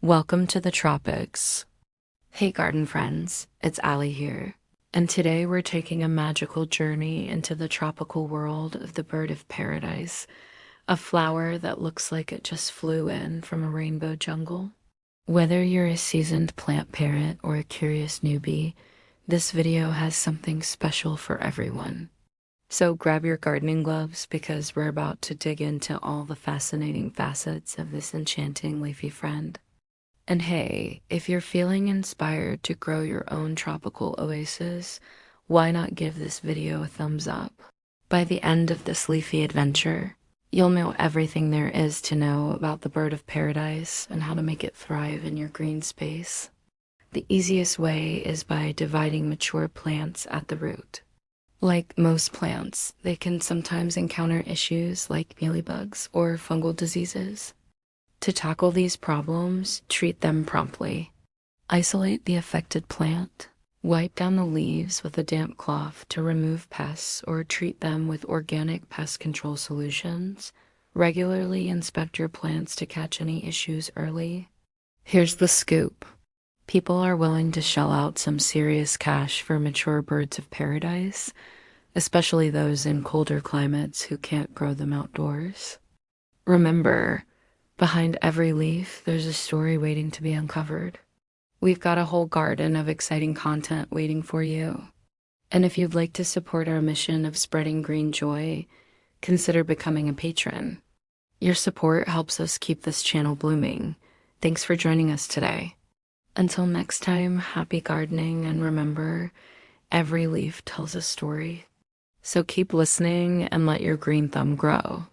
Welcome to the tropics. Hey garden friends, it's Allie here, and today we're taking a magical journey into the tropical world of the bird of paradise, a flower that looks like it just flew in from a rainbow jungle. Whether you're a seasoned plant parent or a curious newbie, this video has something special for everyone. So grab your gardening gloves because we're about to dig into all the fascinating facets of this enchanting leafy friend. And hey, if you're feeling inspired to grow your own tropical oasis, why not give this video a thumbs up? By the end of this leafy adventure, you'll know everything there is to know about the bird of paradise and how to make it thrive in your green space. The easiest way is by dividing mature plants at the root. Like most plants, they can sometimes encounter issues like mealybugs or fungal diseases. To tackle these problems, treat them promptly. Isolate the affected plant. Wipe down the leaves with a damp cloth to remove pests or treat them with organic pest control solutions. Regularly inspect your plants to catch any issues early. Here's the scoop. People are willing to shell out some serious cash for mature birds of paradise, especially those in colder climates who can't grow them outdoors. Remember, behind every leaf, there's a story waiting to be uncovered. We've got a whole garden of exciting content waiting for you. And if you'd like to support our mission of spreading green joy, consider becoming a patron. Your support helps us keep this channel blooming. Thanks for joining us today. Until next time, happy gardening, and remember, every leaf tells a story. So keep listening and let your green thumb grow.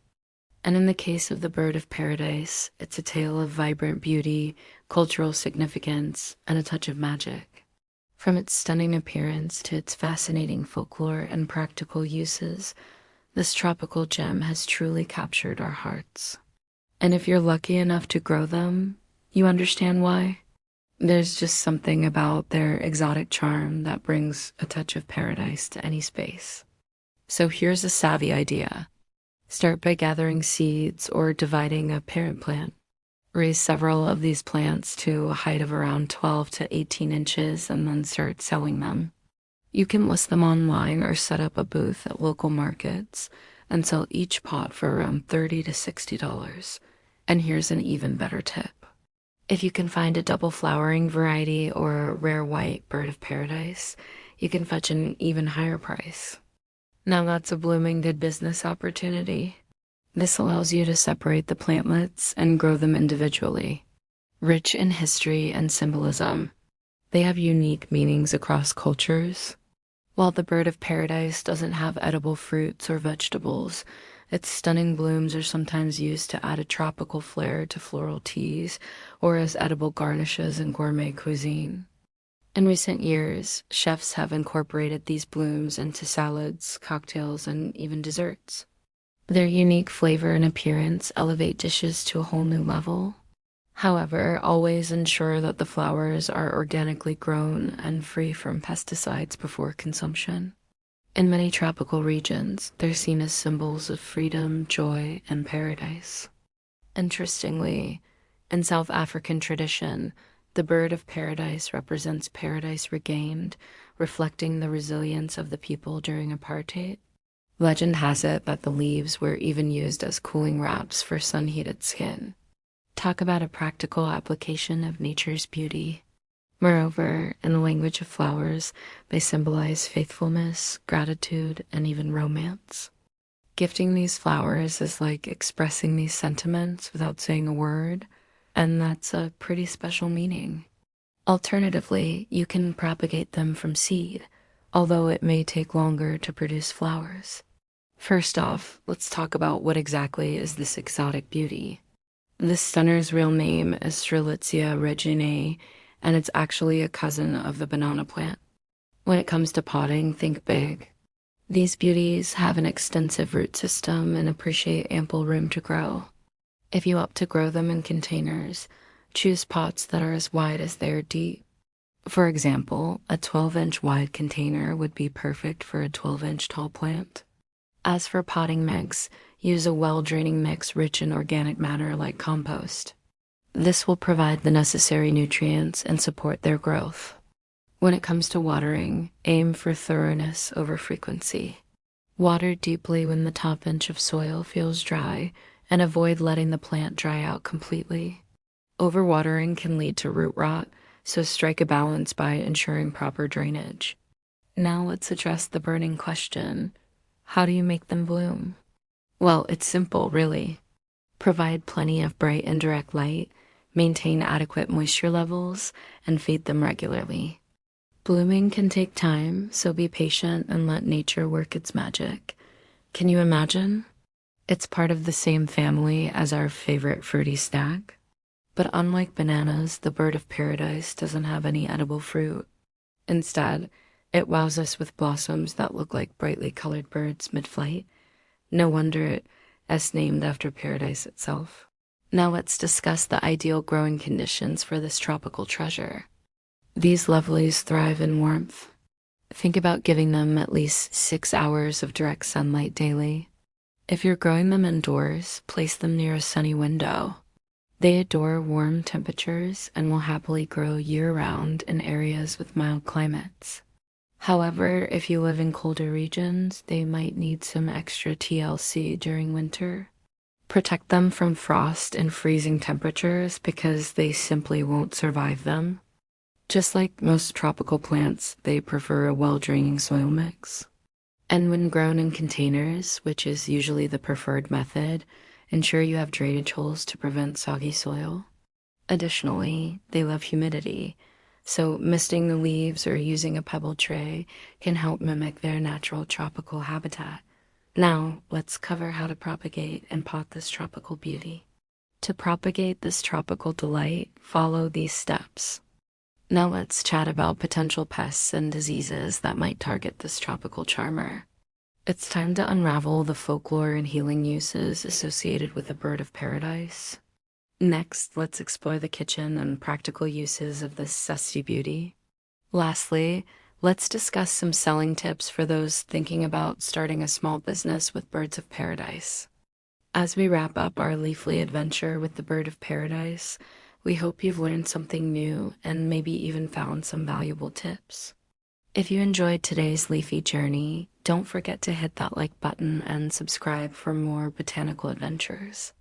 And in the case of the bird of paradise, it's a tale of vibrant beauty, cultural significance, and a touch of magic. From its stunning appearance to its fascinating folklore and practical uses, this tropical gem has truly captured our hearts. And if you're lucky enough to grow them, you understand why. There's just something about their exotic charm that brings a touch of paradise to any space. So here's a savvy idea. Start by gathering seeds or dividing a parent plant. Raise several of these plants to a height of around 12 to 18 inches and then start selling them. You can list them online or set up a booth at local markets and sell each pot for around $30 to $60. And here's an even better tip. If you can find a double flowering variety or a rare white bird of paradise, you can fetch an even higher price. Now that's a blooming good business opportunity. This allows you to separate the plantlets and grow them individually. Rich in history and symbolism, they have unique meanings across cultures. While the bird of paradise doesn't have edible fruits or vegetables, its stunning blooms are sometimes used to add a tropical flair to floral teas or as edible garnishes in gourmet cuisine. In recent years, chefs have incorporated these blooms into salads, cocktails, and even desserts. Their unique flavor and appearance elevate dishes to a whole new level. However, always ensure that the flowers are organically grown and free from pesticides before consumption. In many tropical regions, they're seen as symbols of freedom, joy, and paradise. Interestingly, in South African tradition, the bird of paradise represents paradise regained, reflecting the resilience of the people during apartheid. Legend has it that the leaves were even used as cooling wraps for sun-heated skin. Talk about a practical application of nature's beauty. Moreover, in the language of flowers, they symbolize faithfulness, gratitude, and even romance. Gifting these flowers is like expressing these sentiments without saying a word, and that's a pretty special meaning. Alternatively, you can propagate them from seed, although it may take longer to produce flowers. First off, let's talk about what exactly is this exotic beauty. This stunner's real name is Strelitzia reginae, and it's actually a cousin of the banana plant. When it comes to potting, think big. These beauties have an extensive root system and appreciate ample room to grow. If you opt to grow them in containers, choose pots that are as wide as they are deep. For example, a 12-inch wide container would be perfect for a 12-inch tall plant. As for potting mix, use a well-draining mix rich in organic matter like compost. This will provide the necessary nutrients and support their growth. When it comes to watering, aim for thoroughness over frequency. Water deeply when the top inch of soil feels dry, and avoid letting the plant dry out completely. Overwatering can lead to root rot, so strike a balance by ensuring proper drainage. Now let's address the burning question: how do you make them bloom? Well, it's simple, really. Provide plenty of bright indirect light, maintain adequate moisture levels, and feed them regularly. Blooming can take time, so be patient and let nature work its magic. Can you imagine? It's part of the same family as our favorite fruity snack. But unlike bananas, the bird of paradise doesn't have any edible fruit. Instead, it wows us with blossoms that look like brightly colored birds mid-flight. No wonder it's named after paradise itself. Now let's discuss the ideal growing conditions for this tropical treasure. These lovelies thrive in warmth. Think about giving them at least 6 hours of direct sunlight daily. If you're growing them indoors, place them near a sunny window. They adore warm temperatures and will happily grow year-round in areas with mild climates. However, if you live in colder regions, they might need some extra TLC during winter. Protect them from frost and freezing temperatures because they simply won't survive them. Just like most tropical plants, they prefer a well-draining soil mix. And when grown in containers, which is usually the preferred method, ensure you have drainage holes to prevent soggy soil. Additionally, they love humidity, so misting the leaves or using a pebble tray can help mimic their natural tropical habitat. Now, let's cover how to propagate and pot this tropical beauty. To propagate this tropical delight, follow these steps. Now let's chat about potential pests and diseases that might target this tropical charmer. It's time to unravel the folklore and healing uses associated with the bird of paradise. Next, let's explore the kitchen and practical uses of this zesty beauty. Lastly, let's discuss some selling tips for those thinking about starting a small business with birds of paradise. As we wrap up our leafly adventure with the bird of paradise, we hope you've learned something new and maybe even found some valuable tips. If you enjoyed today's leafy journey, don't forget to hit that like button and subscribe for more botanical adventures.